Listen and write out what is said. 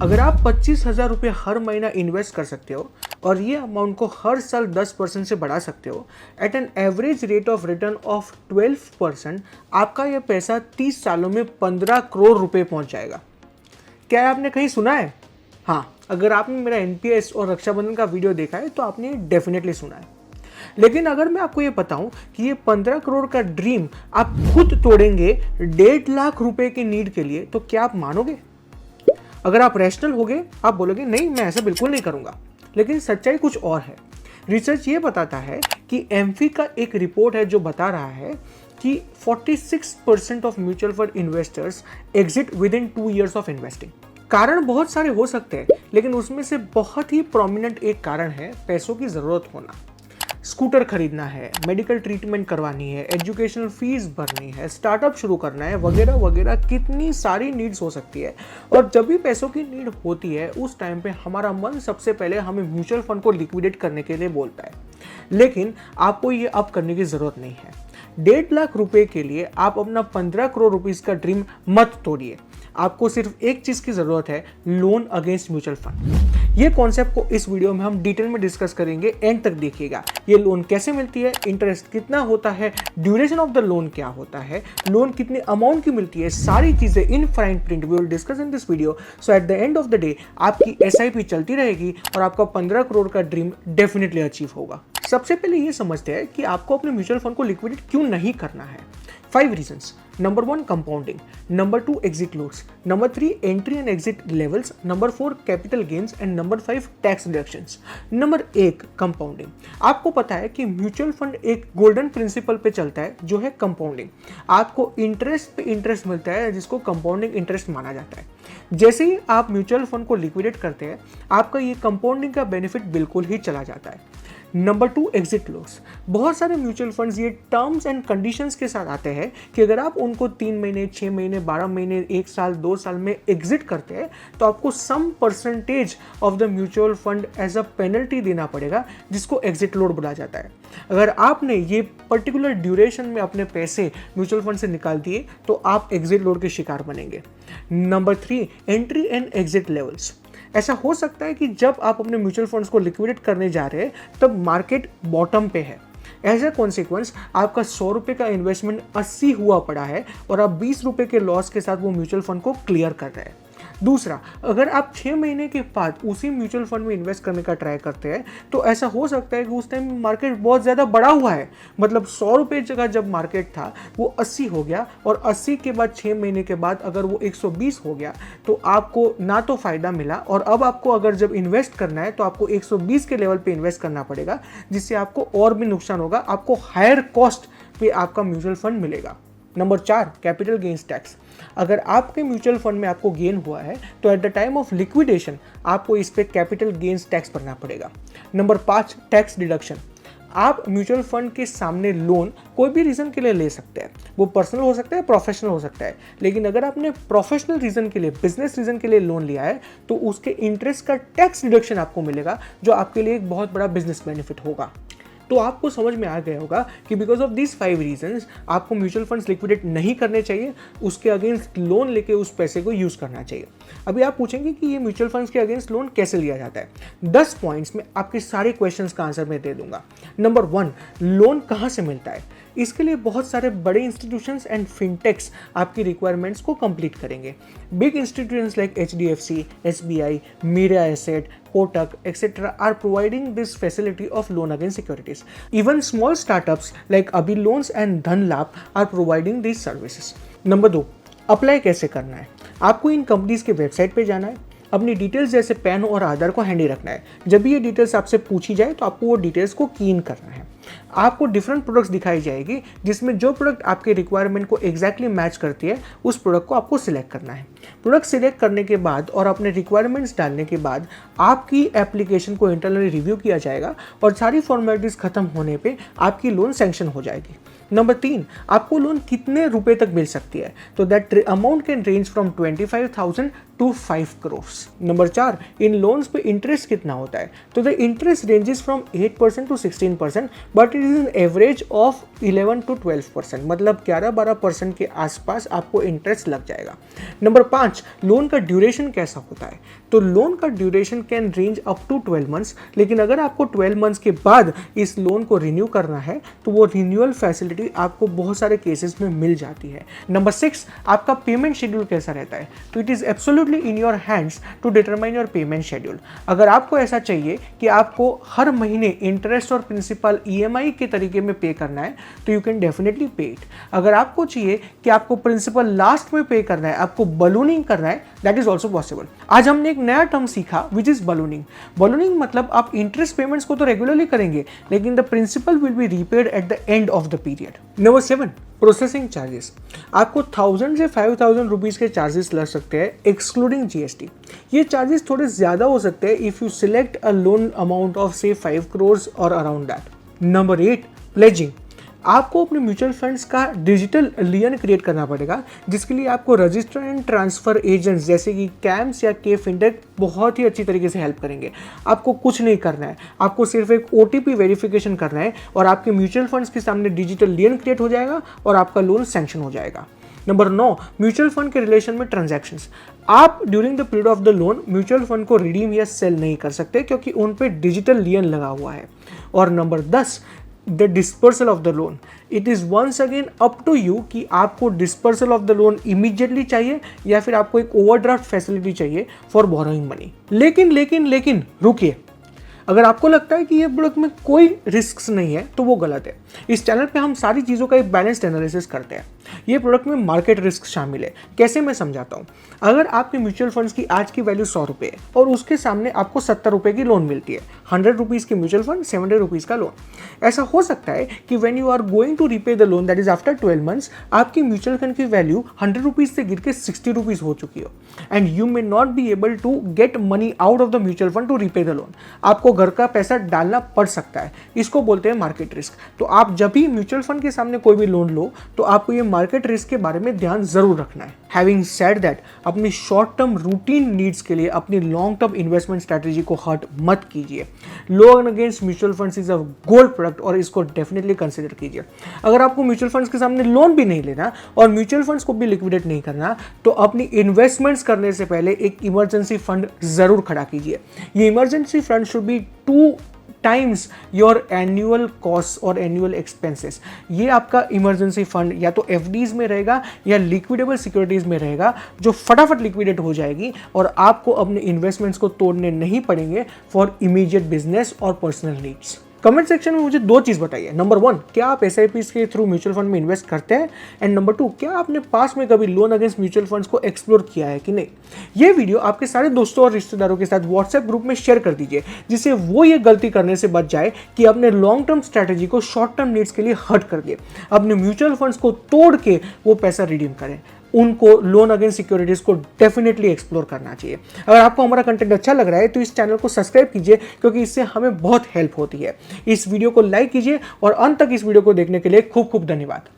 अगर आप 25,000 रुपये हर महीना इन्वेस्ट कर सकते हो और ये अमाउंट को हर साल 10% से बढ़ा सकते हो at an average rate of return of 12%, आपका ये पैसा 30 सालों में 15 करोड़ रुपए पहुंच जाएगा। क्या आपने कहीं सुना है? हाँ, अगर आपने मेरा एनपीएस और रक्षाबंधन का वीडियो देखा है तो आपने डेफिनेटली सुना है। लेकिन अगर मैं आपको ये बताऊं कि ये 15 करोड़ का ड्रीम आप खुद तोड़ेंगे 1.5 लाख रुपए की नीड के लिए, तो क्या आप मानोगे? अगर आप रैशनल होगे, आप बोलोगे नहीं, मैं ऐसा बिल्कुल नहीं करूंगा। लेकिन सच्चाई कुछ और है। रिसर्च ये बताता है कि एमफी का एक रिपोर्ट है जो बता रहा है कि 46% of mutual fund investors exit with in 2 years of investing. कारण बहुत सारे हो सकते हैं, लेकिन उसमें से बहुत ही प्रोमिनेंट एक कारण है पैसों की जरूरत होना। स्कूटर खरीदना है, मेडिकल ट्रीटमेंट करवानी है, एजुकेशनल फीस भरनी है, स्टार्टअप शुरू करना है, वगैरह वगैरह, कितनी सारी नीड्स हो सकती है। और जब भी पैसों की नीड होती है उस टाइम पे हमारा मन सबसे पहले हमें म्यूचुअल फंड को लिक्विडेट करने के लिए बोलता है। लेकिन आपको ये अब करने की जरूरत नहीं है। 1.5 लाख रुपए के लिए आप अपना 15 करोड़ रुपीस का ड्रीम मत तोड़िए। आपको सिर्फ एक चीज की जरूरत है, लोन अगेंस्ट म्यूचुअल फंड। ये कॉन्सेप्ट को इस वीडियो में हम डिटेल में डिस्कस करेंगे, एंड तक देखिएगा। ये लोन कैसे मिलती है, इंटरेस्ट कितना होता है, ड्यूरेशन ऑफ द लोन क्या होता है, लोन कितने अमाउंट की मिलती है, सारी चीजें in fine print we will discuss in this video. So at the end of the day आपकी एसआईपी चलती रहेगी और आपका 15 करोड़ का ड्रीम डेफिनेटली अचीव होगा। सबसे पहले ये समझते हैं कि आपको अपने म्यूचुअल फंड को लिक्विडेट क्यों नहीं करना है। 5 reasons. Number 1, compounding. Number 2, exit loads. Number 3, entry and exit levels. Number 4, capital gains. And number 5, tax reductions. Number 1, compounding. आपको पता है कि म्यूचुअल फंड एक गोल्डन प्रिंसिपल पे चलता है जो है कंपाउंडिंग। आपको इंटरेस्ट पे इंटरेस्ट मिलता है जिसको कंपाउंडिंग इंटरेस्ट माना जाता है। जैसे ही आप म्यूचुअल फंड को लिक्विडेट करते हैं आपका ये कंपाउंडिंग का बेनिफिट बिल्कुल ही चला जाता है। Number 2, exit loss. बहुत सारे म्यूचुअल फंड्स ये टर्म्स एंड कंडीशंस के साथ आते हैं कि अगर आप उनको 3 महीने, 6 महीने, 12 महीने, 1 साल, 2 साल में एग्जिट करते हैं तो आपको some percentage of the mutual fund as a penalty देना पड़ेगा, जिसको एग्जिट लोड बोला जाता है। अगर आपने ये पर्टिकुलर ड्यूरेशन में अपने पैसे म्यूचुअल फंड से निकाल दिए तो आप एग्जिट लोड के शिकार बनेंगे। Number 3, entry and exit levels. ऐसा हो सकता है कि जब आप अपने म्यूचुअल फंड्स को लिक्विडेट करने जा रहे हैं तब मार्केट बॉटम पे है। एज ए कॉन्सिक्वेंस आपका 100 रुपये का इन्वेस्टमेंट 80 हुआ पड़ा है और आप 20 रुपये के लॉस के साथ वो म्यूचुअल फंड को क्लियर कर रहे हैं। दूसरा, अगर आप 6 महीने के बाद उसी म्यूचुअल फंड में इन्वेस्ट करने का ट्राई करते हैं तो ऐसा हो सकता है कि उस टाइम मार्केट बहुत ज़्यादा बढ़ा हुआ है, मतलब 100 रुपये जगह जब मार्केट था वो 80 हो गया और 80 के बाद 6 महीने के बाद अगर वो 120 हो गया तो आपको ना तो फ़ायदा मिला, और अब आपको अगर जब इन्वेस्ट करना है तो आपको 120 के लेवल पे इन्वेस्ट करना पड़ेगा, जिससे आपको और भी नुकसान होगा, आपको हायर कॉस्ट पे आपका म्यूचुअल फंड मिलेगा। Number 4, capital gains tax. अगर आपके म्यूचुअल फंड में आपको गेन हुआ है तो at the time of liquidation आपको इस पे कैपिटल गेन्स टैक्स भरना पड़ेगा। Number 5, tax deduction. आप म्यूचुअल फंड के सामने लोन कोई भी रीज़न के लिए ले सकते हैं, वो पर्सनल हो सकता है, प्रोफेशनल हो सकता है, लेकिन अगर आपने प्रोफेशनल रीज़न के लिए, बिजनेस रीज़न के लिए लोन लिया है तो उसके इंटरेस्ट का टैक्स डिडक्शन आपको मिलेगा, जो आपके लिए एक बहुत बड़ा बिजनेस बेनिफिट होगा। तो आपको समझ में आ गया होगा कि बिकॉज ऑफ दिस 5 रीजंस आपको म्यूचुअल फंड्स लिक्विडेट नहीं करने चाहिए, उसके अगेंस्ट लोन लेके उस पैसे को यूज़ करना चाहिए। अभी आप पूछेंगे कि ये म्यूचुअल फंड्स के अगेंस्ट लोन कैसे लिया जाता है। 10 पॉइंट्स में आपके सारे क्वेश्चंस का आंसर मैं दे दूंगा। नंबर 1, लोन कहाँ से मिलता है। इसके लिए बहुत सारे बड़े इंस्टीट्यूशंस एंड फिनटेक्स आपकी रिक्वायरमेंट्स को कंप्लीट करेंगे। Big institutions like HDFC, SBI, Mirae asset, Kotak, etc. are providing this facility of loan against securities. Even small startups like Abhi Loans and Dhan Labh are providing these services. Number 2, apply कैसे करना है। आपको इन companies के website पे जाना है, अपनी details जैसे पैन और आधार को हैंडी रखना है। जब भी ये डिटेल्स आपसे पूछी जाए तो आपको वो डिटेल्स को कीन करना है। आपको डिफरेंट प्रोडक्ट्स दिखाई जाएगी जिसमें जो प्रोडक्ट आपके रिक्वायरमेंट को एग्जैक्टली मैच करती है उस प्रोडक्ट को आपको सिलेक्ट करना है। प्रोडक्ट सिलेक्ट करने के बाद और अपने रिक्वायरमेंट्स डालने के बाद आपकी एप्लीकेशन को इंटरनली रिव्यू किया जाएगा और सारी फॉर्मेलिटीज खत्म होने पे आपकी लोन सैंक्शन हो जाएगी। नंबर 3, आपको लोन कितने रुपए तक मिल सकती है, तो that amount can range from 25,000 to 5 crores। Number 4, in loans पे इंटरेस्ट कितना होता है, तो the interest ranges from 8% to 16%, but it is an average of 11 to 12%, मतलब 11-12% के आसपास आपको इंटरेस्ट लग जाएगा। नंबर 5, लोन का ड्यूरेशन कैसा होता है, तो लोन का duration can range up to 12 months, लेकिन अगर आपको 12 मंथ्स के बाद इस लोन को रिन्यू करना है तो वो रिन्यूअल फैसिलिटी आपको बहुत सारे केसेस में मिल जाती है। नंबर 6, आपका पेमेंट शेड्यूल कैसा रहता है? तो it is absolutely in your hands to determine your payment schedule. अगर आपको ऐसा चाहिए कि आपको हर महीने इंटरेस्ट और प्रिंसिपल EMI के तरीके में पे करना है तो यू कैन डेफिनेटली पे इट। अगर आपको चाहिए कि आपको प्रिंसिपल लास्ट में पे करना है, आपको बलूनिंग करना है, दैट इज ऑल्सो पॉसिबल। आज हमने एक नया टर्म सीखा विच इज बलूनिंग। बलूनिंग मतलब आप इंटरेस्ट पेमेंट्स को तो रेगुलरली करेंगे लेकिन the principal will be repaid at the end of the period. Number 7, processing charges. आपको 1000 से 5000 रुपीज़ के चार्जेस लग सकते हैं एक्सक्लूडिंग GST। ये चार्जेस थोड़े ज़्यादा हो सकते हैं if you select a loan amount of से 5 crores और अराउंड दैट। Number 8, pledging. आपको अपने म्यूचुअल फंड्स का डिजिटल लियन क्रिएट करना पड़ेगा, जिसके लिए आपको रजिस्टर एंड ट्रांसफर एजेंट्स जैसे कि कैम्स या के फिनटेक बहुत ही अच्छी तरीके से हेल्प करेंगे। आपको कुछ नहीं करना है, आपको सिर्फ एक OTP वेरिफिकेशन करना है और आपके म्यूचुअल फंड्स के सामने डिजिटल लियन क्रिएट हो जाएगा और आपका लोन सैंक्शन हो जाएगा। नंबर 9, म्यूचुअल फंड के रिलेशन में ट्रांजैक्शंस। आप during the period of the loan mutual fund को रिडीम या सेल नहीं कर सकते क्योंकि उन पे डिजिटल लियन लगा हुआ है। और number 10, the dispersal of the loan. It is once again up to you कि आपको dispersal of the loan immediately चाहिए या फिर आपको एक ओवरड्राफ्ट फैसिलिटी चाहिए फॉर बोरोइंग मनी। लेकिन रुकिए, अगर आपको लगता है कि ये प्रोडक्ट में कोई रिस्क नहीं है तो वो गलत है। इस चैनल पे हम सारी चीज़ों का एक बैलेंस्ड एनालिसिस करते हैं। ये प्रोडक्ट में मार्केट रिस्क शामिल है। कैसे, मैं समझाता हूँ। अगर आपके म्यूचुअल फंड्स की आज की वैल्यू 100 रुपये है और उसके सामने आपको 70 रुपये की लोन मिलती है, 100 रुपीज़ की म्यूचुअल फंड, 70 रुपीज़ का लोन। ऐसा हो सकता है कि when you are going to repay the loan that is after 12 months आपकी म्यूचुअल फंड की वैल्यू 100 रुपीज़ से गिर के 60 रुपीज़ हो चुकी हो and you may not be able to get money out of the mutual fund to repay the loan. आपको घर का पैसा डालना पड़ सकता है। इसको बोलते हैं मार्केट रिस्क। तो आप जब भी म्यूचुअल फंड के सामने कोई भी लोन लो तो आपको ये मार्केट रिस्क के बारे में ध्यान जरूर रखना है। हैविंग सेड दैट, अपनी शॉर्ट टर्म रूटीन नीड्स के लिए अपनी लॉन्ग टर्म इन्वेस्टमेंट स्ट्रैटेजी को हर्ट मत कीजिए। Loan against mutual funds is a gold product और इसको डेफिनेटली कंसिडर कीजिए। अगर आपको म्यूचुअल फंड्स के सामने लोन भी नहीं लेना और म्यूचुअल फंड्स को भी लिक्विडेट नहीं करना तो अपनी इन्वेस्टमेंट्स करने से पहले एक इमरजेंसी फंड जरूर खड़ा कीजिए। ये emergency fund should be 2 times your annual cost और एनुअल एक्सपेंसेस। ये आपका इमरजेंसी फंड या तो FDs में रहेगा या लिक्विडेबल सिक्योरिटीज में रहेगा जो फटाफट लिक्विडेट हो जाएगी और आपको अपने इन्वेस्टमेंट्स को तोड़ने नहीं पड़ेंगे फॉर इमीडिएट बिजनेस और पर्सनल नीड्स। कमेंट सेक्शन में मुझे 2 चीज़ बताइए। नंबर 1, क्या आप SIPs के थ्रू म्यूचुअल फंड में इन्वेस्ट करते हैं? एंड नंबर 2, क्या आपने पास में कभी लोन अगेंस्ट म्यूचुअल फंड्स को एक्सप्लोर किया है कि नहीं? ये वीडियो आपके सारे दोस्तों और रिश्तेदारों के साथ WhatsApp ग्रुप में शेयर कर दीजिए जिससे वो ये गलती करने से बच जाए कि अपने लॉन्ग टर्म स्ट्रैटेजी को शॉर्ट टर्म नीड्स के लिए हर्ट कर दिए, अपने म्यूचुअल फंड्स को तोड़ के वो पैसा रिडीम करें। उनको लोन अगेंस्ट सिक्योरिटीज को डेफिनेटली एक्सप्लोर करना चाहिए। अगर आपको हमारा कंटेंट अच्छा लग रहा है तो इस चैनल को सब्सक्राइब कीजिए क्योंकि इससे हमें बहुत हेल्प होती है। इस वीडियो को लाइक कीजिए और अंत तक इस वीडियो को देखने के लिए खूब खूब धन्यवाद।